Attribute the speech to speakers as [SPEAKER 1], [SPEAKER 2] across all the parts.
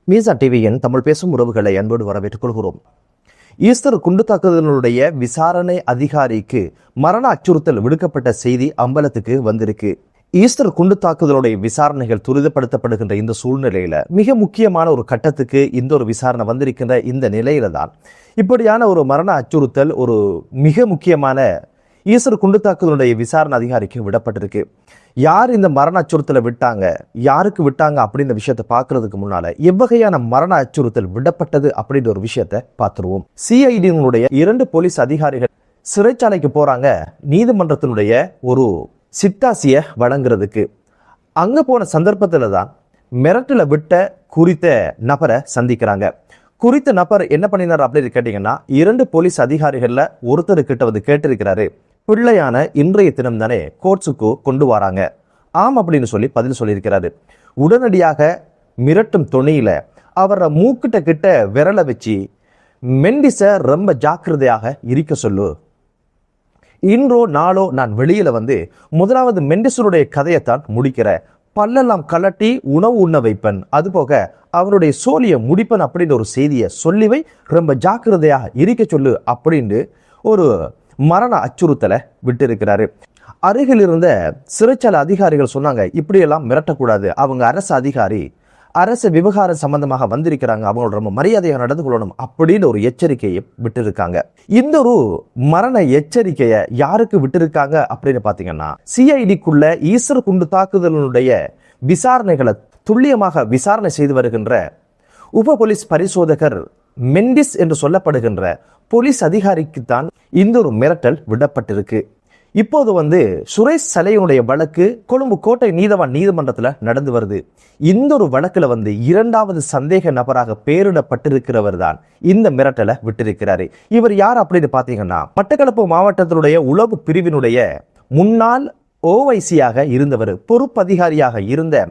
[SPEAKER 1] மீசா டிவியின் தமிழ் பேசும் உறவுகளை அன்போடு வரவேற்றுக் கொள்கிறோம். ஈஸ்டர் குண்டு தாக்குதலுடைய விசாரணை அதிகாரிக்கு மரண அச்சுறுத்தல் விடுக்கப்பட்ட செய்தி அம்பலத்துக்கு வந்திருக்கு. ஈஸ்டர் குண்டு தாக்குதலுடைய விசாரணைகள் துரிதப்படுத்தப்படுகின்ற இந்த சூழ்நிலையில மிக முக்கியமான ஒரு கட்டத்துக்கு இந்த ஒரு விசாரணை வந்திருக்கின்ற இந்த நிலையில தான் இப்படியான ஒரு மரண அச்சுறுத்தல் ஒரு மிக முக்கியமான ஈஸ்டர் குண்டு தாக்குதலுடைய விசாரணை அதிகாரிக்கு விடப்பட்டிருக்கு. யார் இந்த மரண அச்சுறுத்தலை விட்டாங்க, யாருக்கு விட்டாங்க அப்படின்ற விஷயத்தை பார்க்கறதுக்கு முன்னால எவ்வகையான மரண அச்சுறுத்தல் விடப்பட்டது அப்படின்ற ஒரு விஷயத்தை பார்த்துருவோம். சிஐடியினுடைய 2 போலீஸ் அதிகாரிகள் சிறைச்சாலைக்கு போறாங்க நீதிமன்றத்தினுடைய ஒரு சிட்டாசிய வழங்குறதுக்கு. அங்க போன சந்தர்ப்பத்துல தான் மிரட்டல விட்ட குறித்த நபரை சந்திக்கிறாங்க. குறித்த நபர் என்ன பண்ணினார் அப்படின்னு கேட்டீங்கன்னா, 2 போலீஸ் அதிகாரிகள்ல ஒருத்தருக்கிட்ட வந்து கேட்டிருக்கிறாரு, பிள்ளையான இன்றைய தினம் தானே கோர்ட்ஸுக்கு கொண்டு வராங்க, ஆம் அப்படின்னு சொல்லி பதில் சொல்லியிருக்கிறாரு. உடனடியாக மிரட்டும் தொனியில அவரை மூக்கிட்ட கிட்ட விரலை வச்சு மெண்டிஸ ரொம்ப ஜாக்கிரதையாக இருக்க சொல்லு, இன்றோ நாளோ நான் வெளியில வந்து முதலாவது மெண்டிஸனுடைய கதையைத்தான் முடிக்கிறேன், பல்லெல்லாம் கலட்டி உணவு உண்ண வைப்பன், அதுபோக அவனுடைய சோழியை முடிப்பன் அப்படின்ற ஒரு செய்தியை சொல்லிவை, ரொம்ப ஜாக்கிரதையாக இருக்க சொல்லு அப்படின்னு ஒரு மரண அச்சுறுத்தலை விட்டிருக்கிறாரு. அருகில் இருந்த சிறைச்சாலை அதிகாரிகள் சொன்னாங்க, இப்படியெல்லாம் மிரட்டக்கூடாது, அவங்க அரசு அதிகாரி, அரசு விவகாரம் சம்பந்தமாக வந்திருக்கிறாங்க, அவங்களோட ரொம்ப மரியாதையாக நடந்து கொள்ளணும் அப்படின்னு ஒரு எச்சரிக்கையை விட்டிருக்காங்க. இந்த ஒரு மரண எச்சரிக்கையை யாருக்கு விட்டிருக்காங்க அப்படின்னு பாத்தீங்கன்னா, சிஐடிக்குள்ள ஈஸ்டர் குண்டு தாக்குதலுடைய விசாரணைகளை துல்லியமாக விசாரணை செய்து வருகின்ற உப போலீஸ் பரிசோதகர் மெண்டிஸ் என்று சொல்லப்படுகின்ற போலீஸ் அதிகாரிக்கு தான் இந்த ஒரு மிரட்டல் விடப்பட்டிருக்கு. இப்போது வந்து சுரேஷ் சலையினுடைய வழக்கு கொழும்பு கோட்டை நீதவான் நீதிமன்றத்தில் நடந்து வருது. இந்த ஒரு வழக்குல வந்து 2வது சந்தேக நபராக பெயரிடப்பட்டிருக்கிறவர் தான் இந்த மிரட்டலை விட்டிருக்கிறாரு. இவர் யார் அப்படின்னு பாத்தீங்கன்னா, மட்டக்களப்பு மாவட்டத்தினுடைய உளவு பிரிவினுடைய முன்னாள் ஓவைசியாக இருந்தவர், பொறுப்பு அதிகாரியாக இருந்த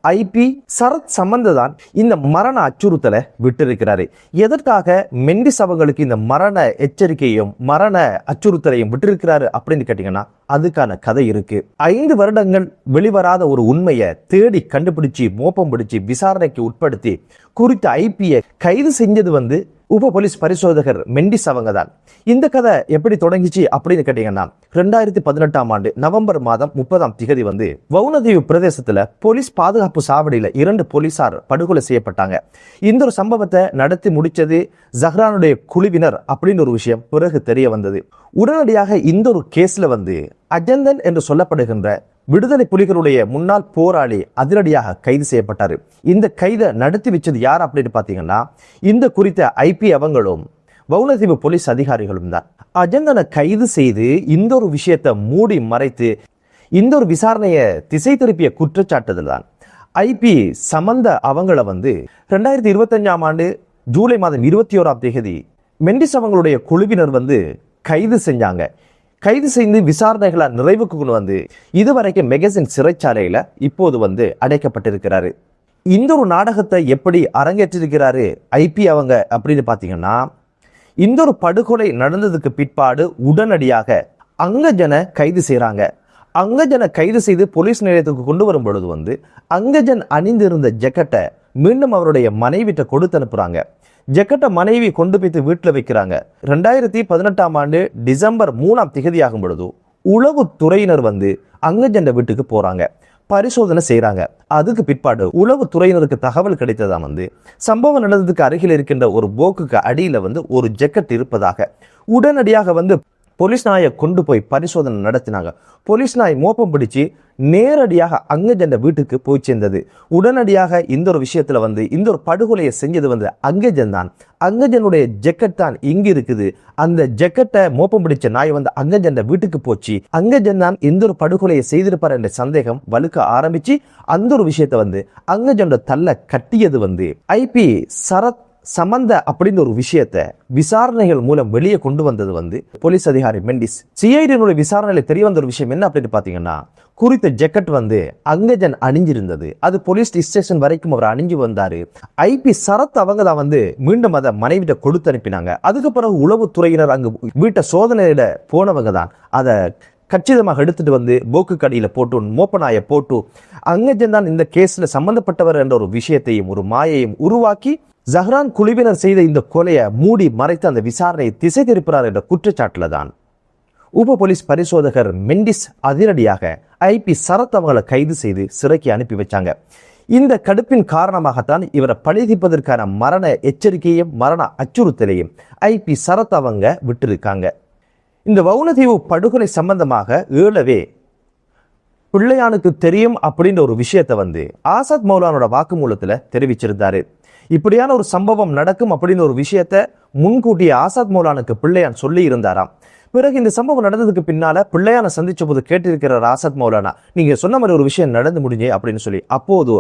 [SPEAKER 1] ஐபி சரத் சம்பந்த தான் இந்த மரண அச்சுறுத்தலை விட்டிருக்கிறாரு. எதற்காக மெண்டிஸ் அவங்களுக்கு இந்த மரண எச்சரிக்கையும் மரண அச்சுறுத்தலையும் விட்டிருக்கிறாரு அப்படின்னு கேட்டீங்கன்னா, அதுக்கான கதை இருக்கு. 5 வருடங்கள் வெளிவராத ஒரு உண்மையை தேடி கண்டுபிடிச்சு மோப்பம் பிடிச்சு விசாரணைக்கு உட்படுத்தி குறித்த ஐபியை கைது செஞ்சது வந்து உப போலீஸ் பரிசோதகர் மெண்டிஸ் அவங்க தான். இந்த கதை எப்படி தொடங்கிச்சு அப்படின்னு கேட்டீங்கன்னா, 2018ஆம் ஆண்டு நவம்பர் மாதம் 30ஆம் திகதி வந்து வவுனதீவு பிரதேசத்துல போலீஸ் பாதுகாப்பு சாவடியில 2 போலீசார் படுகொலை செய்யப்பட்டாங்க. இந்த ஒரு சம்பவத்தை நடத்தி முடிச்சது ஜஹ்ரானுடைய குழுவினர் அப்படின்னு ஒரு விஷயம் பிறகு தெரிய வந்தது. உடனடியாக இந்த ஒரு கேஸ்ல வந்து அஜந்தன் என்று சொல்லப்படுகின்ற விடுதலை புலிகளுடைய முன்னாள் போராளி அதிரடியாக கைது செய்யப்பட்டாரு. இந்த கைதை நடத்தி வச்சது யார் அப்படின்னு பாத்தீங்கன்னா, இந்த குறித்த ஐபி அவங்களும் வவுனதீவு போலீஸ் அதிகாரிகளும் தான். அஜந்தனை கைது செய்து இந்த ஒரு விஷயத்தை மூடி மறைத்து இந்த ஒரு விசாரணையை திசை திருப்பிய குற்றச்சாட்டுதல் தான் ஐபி சம்பந்த அவங்கள வந்து 2025ஆம் ஆண்டு ஜூலை மாதம் 21ஆம் தேதி மெண்டிஸ் அவங்களுடைய குழுவினர் வந்து கைது செஞ்சாங்க. கைது செய்து விசாரணைகளை நிறைவுக்கு கொண்டு வந்து இதுவரைக்கும் மெகசின் சிறைச்சாலையில இப்போது வந்து அடைக்கப்பட்டிருக்கிறாரு. இந்த ஒரு நாடகத்தை எப்படி அரங்கேற்றிருக்கிறாரு ஐபி அவங்க அப்படின்னு பாத்தீங்கன்னா, இந்த ஒரு படுகொலை நடந்ததுக்கு பிற்பாடு உடனடியாக அங்கஜனை கைது செய்யறாங்க. அங்கஜனை கைது செய்து போலீஸ் நிலையத்துக்கு கொண்டு வரும் பொழுது வந்து அங்கஜன் அணிந்திருந்த ஜெக்கெட்டை மீண்டும் அவருடைய மனைவிட்ட கொடுத்து அனுப்புறாங்க. ஜெக்கெட்டை மனைவி கொண்டு போய்த்து வீட்டில் வைக்கிறாங்க. 2018ஆம் ஆண்டு டிசம்பர் 3ஆம் திகதி ஆகும் பொழுது உளவுத்துறையினர் வந்து அங்கஜன் வீட்டுக்கு போறாங்க, பரிசோதனை செய்யறாங்க. அதுக்கு பிற்பாடு உளவுத்துறையினருக்கு தகவல் கிடைத்ததா வந்து சம்பவம் நடந்ததுக்கு அருகில் இருக்கின்ற ஒரு போக்குக்கு அடியில வந்து ஒரு ஜெக்கெட் இருப்பதாக உடனடியாக வந்து போலீஸ் நாயை கொண்டு போய் பரிசோதனை நடத்தினாங்க. போலீஸ் நாய் மோப்பம் பிடிச்சு நேரடியாக அங்கஜன் வீட்டுக்கு போய் சேர்ந்தது. உடனடியாக இந்த ஒரு விஷயத்துல வந்து இந்த ஒரு படுகொலையை செஞ்சது வந்து அங்கஜன் தான். அங்கஜனுடைய ஜெக்கெட் தான் இங்க இருக்குது. அந்த ஜெக்கெட்டை மோப்பம் பிடிச்ச நாய் வந்து அங்கஜன் வீட்டுக்கு போச்சு. அங்கஜன் தான் இந்த ஒரு படுகொலையை செய்திருப்பார் என்ற சந்தேகம் வலுக்க ஆரம்பிச்சு அந்த ஒரு விஷயத்தை வந்து அங்கஜனோட தள்ள கட்டியது வந்து ஐபி சரத் சம்பந்த அப்படின்னு ஒரு விஷயத்தை விசாரணைகள் மூலம் வெளியே கொண்டு வந்தது வந்து போலீஸ் அதிகாரி மெண்டிஸ். சிஐடியினுடைய விசாரணையில தெரிய வந்த ஒரு விஷயம் என்ன அப்படின்னு பாத்தீங்கன்னா, குறித்த ஜெக்கெட் வந்து அங்கஜன் அணிஞ்சிருந்தது. அது போலீஸ் ஸ்டேஷன் வரைக்கும் அவர் அணிஞ்சு வந்தாரு. ஐபி சரத் அவங்க தான் வந்து மீண்டும் அதை மனைவிட்ட கொடுத்து அனுப்பினாங்க. அதுக்கு பிறகு உளவுத்துறையினர் அங்கு வீட்டை சோதனையிட போனவங்க தான் அதை கச்சிதமாக எடுத்துட்டு வந்து போக்கு கடியில போட்டு மோப்பனாயை போட்டு அங்கஜன் தான் இந்த கேஸ்ல சம்பந்தப்பட்டவர் என்ற ஒரு விஷயத்தையும் ஒரு மாயையும் உருவாக்கி ஜஹ்ரான் குழுவினர் செய்த இந்த கொலையை மூடி மறைத்து அந்த விசாரணையை திசை திருப்புறார் என்ற குற்றச்சாட்டுல தான் உப போலீஸ் பரிசோதகர் மெண்டிஸ் அதிரடியாக ஐபி சரத் அவங்களை கைது செய்து சிறைக்கு அனுப்பி வச்சாங்க. இந்த கடுப்பின் காரணமாகத்தான் இவரை பழிதிப்பதற்கான மரண எச்சரிக்கையும் மரண அச்சுறுத்தலையும் ஐபி சரத் அவங்க விட்டிருக்காங்க. இந்த வவுனதீவு படுகொலை சம்பந்தமாக ஏழவே பிள்ளையானுக்கு தெரியும் அப்படின்ற ஒரு விஷயத்தை ஆசாத் மௌலானோட வாக்குமூலத்துல தெரிவிச்சிருந்தாரு. இப்படியான ஒரு சம்பவம் நடக்கும் அப்படின்னு ஒரு விஷயத்த முன்கூட்டியே ஆசாத் மௌலானுக்கு பிள்ளையான் சொல்லி இருந்தாராம். பிறகு இந்த சம்பவம் நடந்ததுக்கு பின்னால பிள்ளையான சந்திச்ச போது கேட்டிருக்கிறார் ஆசாத் மௌலானா, நீங்க சொன்ன மாதிரி ஒரு விஷயம் நடந்து முடிஞ்சே அப்படின்னு சொல்லி. அப்போது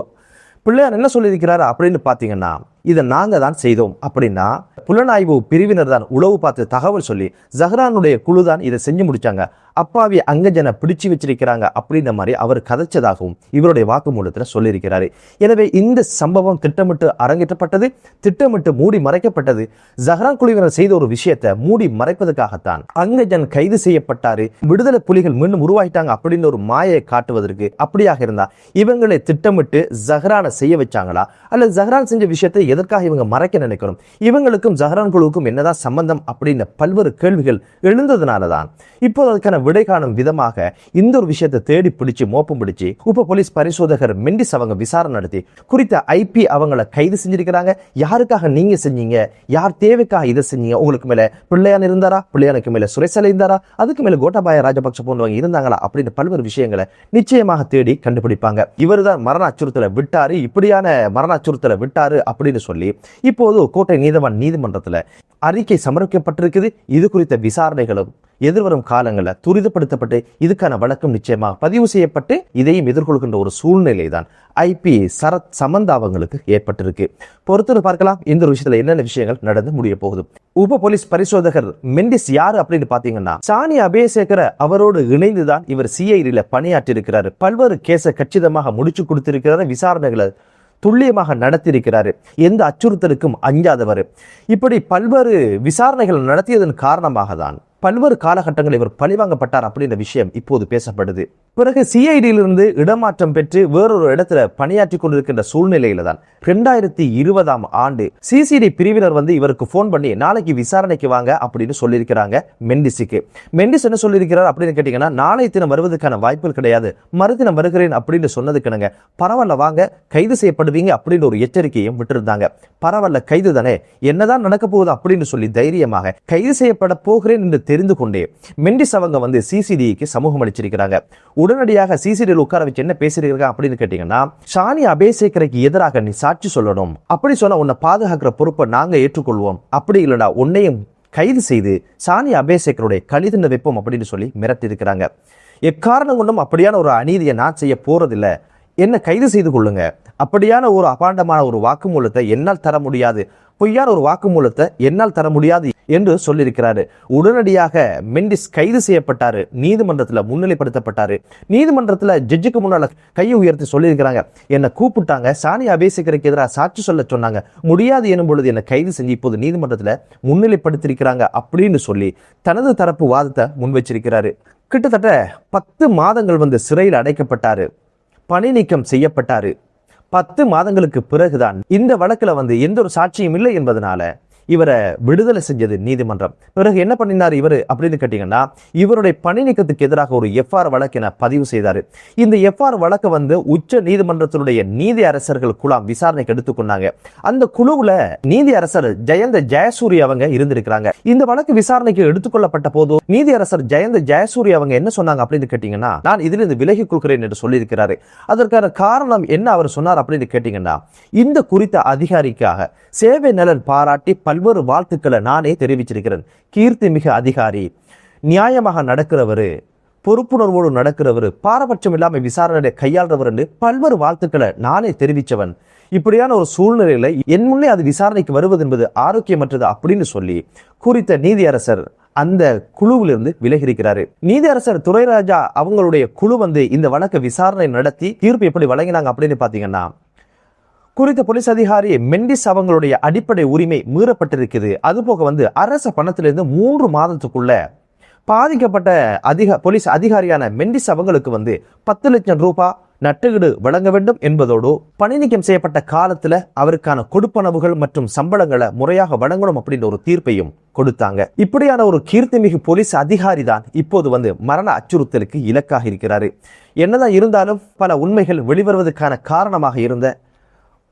[SPEAKER 1] பிள்ளையார் என்ன சொல்லியிருக்கிறாரு அப்படின்னு பாத்தீங்கன்னா, இதை நாங்க தான் செய்தோம் அப்படின்னா புலனாய்வு பிரிவினர் தான் உளவு பார்த்து தகவல் சொல்லி ஜஹ்ரானுடைய குழு தான் இதை செஞ்சு முடிச்சாங்க, அப்பாவி அங்கஜனை பிடிச்சு வச்சிருக்கிறாங்க அப்படின்ற மாதிரி அவர் கதைச்சதாகவும் இவருடைய வாக்குமூலத்தில் சொல்லியிருக்கிறாரு. எனவே இந்த சம்பவம் திட்டமிட்டு அரங்கேற்றப்பட்டது, திட்டமிட்டு மூடி மறைக்கப்பட்டது. ஜஹ்ரான் குழுவினர் செய்த ஒரு விஷயத்தை மூடி மறைப்பதற்காகத்தான் அங்கஜன் கைது செய்யப்பட்டாரு, விடுதலை புலிகள் மீண்டும் உருவாயிட்டாங்க அப்படின்னு ஒரு மாயை காட்டுவதற்கு. அப்படியாக இருந்தா இவங்களை திட்டமிட்டு ஜஹ்ரானை செய்ய வச்சாங்களா, அல்லது ஜஹ்ரான் செஞ்ச விஷயத்தை எதற்காக இவங்க மறைக்க நினைக்கிறோம், இவங்களுக்கும் ஜஹ்ரான் குழுவுக்கும் என்னதான் சம்பந்தம் அப்படின்னு பல்வேறு கேள்விகள் எழுந்ததுனாலதான் இப்போது அதுக்கான விடை காணும் விதமாக இந்த ஒரு விஷயத்தை தேடி பிடிச்சு மோப்பம் பிடிச்சு உப போலீஸ் பரிசோதகர் மெண்டிஸ் அவங்க விசாரணை நடத்தி குறித்த ஐபி அவங்களை கைது செஞ்சிருக்கிறாங்க. யாருக்காக நீங்க செஞ்சீங்க, யார் தேவைக்காக இதை செஞ்சீங்க, உங்களுக்கு மேல பிள்ளையான் இருந்தாரா, பிள்ளையானுக்கு மேல சுரேசலை இருந்தாரா, அதுக்கு மேல கோட்டாபாய ராஜபக்ச போன்றவங்க இருந்தாங்களா அப்படின்னு பல்வேறு விஷயங்களை நிச்சயமாக தேடி கண்டுபிடிப்பாங்க. இவர் தான் மரண அச்சுறுத்தலை விட்டாரு, இப்படியான மரண அச்சுறுத்தலை விட்டாரு அப்படின்னு சொல்லி இப்போது கோட்டை நீதவான் நீதிமன்றத்தில் அறிக்கை சமர்ப்பிக்கப்பட்டிருக்குது. இது குறித்த விசாரணைகளும் எதிர்வரும் காலங்களில் துரிதப்படுத்தப்பட்டு இதுக்கான வழக்கம் நிச்சயமாக பதிவு செய்யப்பட்டு இதையும் எதிர்கொள்கின்ற ஒரு சூழ்நிலை தான் ஐபி சரத் சமந்தா அவங்களுக்கு ஏற்பட்டிருக்கு. பொறுத்து பார்க்கலாம் இந்த ஒரு விஷயத்துல என்னென்ன விஷயங்கள் நடந்து முடிய போகுது. உப போலீஸ் பரிசோதகர் மெண்டிஸ் யாரு அப்படின்னு பாத்தீங்கன்னா, சானி அபேசேகர அவரோடு இணைந்துதான் இவர் சிஐடியில பணியாற்றி இருக்கிறாரு. பல்வேறு கேஸை கச்சிதமாக முடிச்சு கொடுத்திருக்கிறாரு, விசாரணைகளை துல்லியமாக நடத்தியிருக்கிறாரு, எந்த அச்சுறுத்தலுக்கும் அஞ்சாதவர். இப்படி பல்வேறு விசாரணைகள் நடத்தியதன் காரணமாக தான் பல்வேறு காலகட்டங்களில் இவர் பழிவாங்கப்பட்டார் அப்படின்ற விஷயம் இப்போது பேசப்படுது. பிறகு சிஐடியிலிருந்து இடமாற்றம் பெற்று வேறொரு இடத்துல பணியாற்றி கொண்டிருக்கின்ற சூழ்நிலையில தான் 2020 ஆண்டு சிசிடி பிரிவினர் இவருக்கு போன் பண்ணி நாளைக்கு விசாரணைக்கு வாங்க அப்படின்னு சொல்லியிருக்கிறாங்க மெண்டிஸுக்கு. மெண்டிஸ் என்ன சொல்லியிருக்கிறார் அப்படின்னு கேட்டீங்கன்னா, நாளை தினம் வருவதற்கான வாய்ப்புகள் கிடையாது, மறுதினம் வருகிறேன் அப்படின்னு சொன்னதுக்குனுங்க, பரவாயில்ல வாங்க, கைது செய்யப்படுவீங்க அப்படின்னு ஒரு எச்சரிக்கையும் விட்டுருந்தாங்க. பரவாயில்ல, கைது தானே, என்னதான் நடக்க போகுது அப்படின்னு சொல்லி தைரியமாக கைது செய்யப்பட போகிறேன் என்று தெரிந்து கொண்டே மெண்டிஸ் அவங்க சிசிடிக்கு சமூகம் அளிச்சிருக்கிறாங்க. உடனடியாக சிசிடியில் உட்கார வச்சு என்ன பேசிருக்காங்க அப்படின்னு கேட்டீங்கன்னா, சானி அபேசேகருக்கு எதிராக நீ சாட்சி சொல்லணும், அப்படி சொன்னா உன்னை பாதுகாக்கிற பொறுப்பை நாங்க ஏற்றுக்கொள்வோம், அப்படி இல்லைனா உன்னையும் கைது செய்து சானி அபேசேகருடைய கழிதண்ட வைப்போம் அப்படின்னு சொல்லி மிரட்டி இருக்கிறாங்க. எக்காரணம் கொண்டும் அப்படியான ஒரு அநீதியை நான் செய்ய போறதில்லை, என்ன கைது செய்து கொள்ளுங்க, அப்படியான ஒரு அபாண்டமான ஒரு வாக்குமூலத்தை என்னால் தர முடியாது, பொய்யான ஒரு வாக்குமூலத்தை என்னால் தர முடியாது என்று சொல்லியிருக்கிறாரு. உடனடியாக மெண்டிஸ் கைது செய்யப்பட்டாரு, நீதிமன்றத்தில் முன்னிலைப்படுத்தப்பட்டாரு. நீதிமன்றத்தில் ஜட்ஜுக்கு முன்னால கையை உயர்த்தி சொல்லியிருக்கிறாங்க, என்னை கூப்பிட்டாங்க, சானி அபேசேகருக்கு எதிராக சாட்சி சொல்ல சொன்னாங்க, முடியாது எனும் பொழுது என்னை கைது செஞ்சு இப்போது நீதிமன்றத்தில் முன்னிலைப்படுத்தியிருக்கிறாங்க அப்படின்னு சொல்லி தனது தரப்பு வாதத்தை முன் வச்சிருக்கிறாரு. கிட்டத்தட்ட 10 மாதங்கள் சிறையில் அடைக்கப்பட்டாரு, பணி நீக்கம் செய்யப்பட்டாரு. 10 மாதங்களுக்கு பிறகுதான் இந்த வழக்குல எந்த ஒரு சாட்சியும் இல்லை என்பதனால இவரை விடுதலை செஞ்சது நீதிமன்றம். பிறகு என்ன பண்ணினார் இவர் அப்படின்னு கேட்டீங்கன்னா, இவருடைய பணி நீக்கத்துக்கு எதிராக ஒரு எஃப்ஆர் வழக்கு என பதிவு செய்தார். இந்த எஃப்ஆர் வழக்கு உச்ச நீதிமன்றத்தினுடைய நீதி அரசர்கள் குழாம் விசாரணைக்கு எடுத்துக்கொண்டாங்க. அந்த குழுவுல நீதி அரசர் ஜெயந்த ஜெயசூரிய அவங்க இருந்திருக்கிறாங்க. இந்த வழக்கு விசாரணைக்கு எடுத்துக்கொள்ளப்பட்ட போது நீதி அரசர் ஜெயந்த ஜெயசூரிய அவங்க என்ன சொன்னாங்க அப்படின்னு கேட்டீங்கன்னா, நான் இதிலிருந்து விலகிக் கொள்கிறேன் என்று சொல்லியிருக்கிறாரு. அதற்கான காரணம் என்ன அவர் சொன்னார் அப்படின்னு கேட்டீங்கன்னா, இந்த குறித்த அதிகாரிக்காக சேவை நலன் பாராட்டி பல்வேறு வாழ்த்துக்களை நானே தெரிவிச்சிருக்கிறேன். கீர்த்தி மிக அதிகாரி, நியாயமாக நடக்கிறவரு, பொறுப்புணர்வோடு நடக்கிறவரு, பாரபட்சம் இல்லாமல் விசாரணை கையாளுறவர் என்று பல்வேறு வாழ்த்துக்களை நானே தெரிவித்தவன். இப்படியான ஒரு சூழ்நிலையில என் முன்னே அது விசாரணைக்கு வருவது என்பது ஆரோக்கியமற்றது அப்படின்னு சொல்லி குறித்த நீதியரசர் அந்த குழுவிலிருந்து விலகியிருக்கிறாரு. நீதியரசர் துரைராஜா அவங்களுடைய குழு இந்த வழக்கு விசாரணை நடத்தி தீர்ப்பு எப்படி வழங்கினாங்க அப்படின்னு பாத்தீங்கன்னா, குறித்த போலீஸ் அதிகாரி மெண்டிஸ் அவங்களுடைய அடிப்படை உரிமை மீறப்பட்டிருக்குது, அதுபோக அரச பணத்திலிருந்து 3 மாதத்துக்குள்ள பாதிக்கப்பட்ட போலீஸ் அதிகாரியான மெண்டிஸ் அவங்களுக்கு 10 லட்சம் ரூபாய் நட்டுகீடு வழங்க வேண்டும் என்பதோடு பணி நீக்கம் செய்யப்பட்ட காலத்துல அவருக்கான கொடுப்பனவுகள் மற்றும் சம்பளங்களை முறையாக வழங்கணும் அப்படின்ற ஒரு தீர்ப்பையும் கொடுத்தாங்க. இப்படியான ஒரு கீர்த்திமிகு போலீஸ் அதிகாரி தான் இப்போது மரண அச்சுறுத்தலுக்கு இலக்காக இருக்கிறாரு. என்னதான் இருந்தாலும் பல உண்மைகள் வெளிவருவதற்கான காரணமாக இருந்த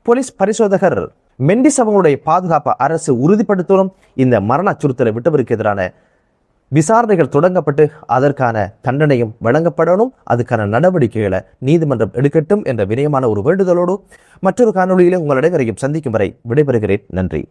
[SPEAKER 1] போலீஸ் பரிசோதகர் மெண்டிஸ் அவங்களுடைய பாதுகாப்பை அரசு உறுதிப்படுத்தணும். இந்த மரண அச்சுறுத்தலை விட்டவருக்கு எதிரான விசாரணைகள் தொடங்கப்பட்டு அதற்கான தண்டனையும் வழங்கப்படணும். அதுக்கான நடவடிக்கைகளை நீதிமன்றம் எடுக்கட்டும் என்ற வினயமான ஒரு வேண்டுதலோடு மற்றொரு காணொளியிலே உங்கள் அனைவரையும் சந்திக்கும் வரை விடைபெறுகிறேன். நன்றி.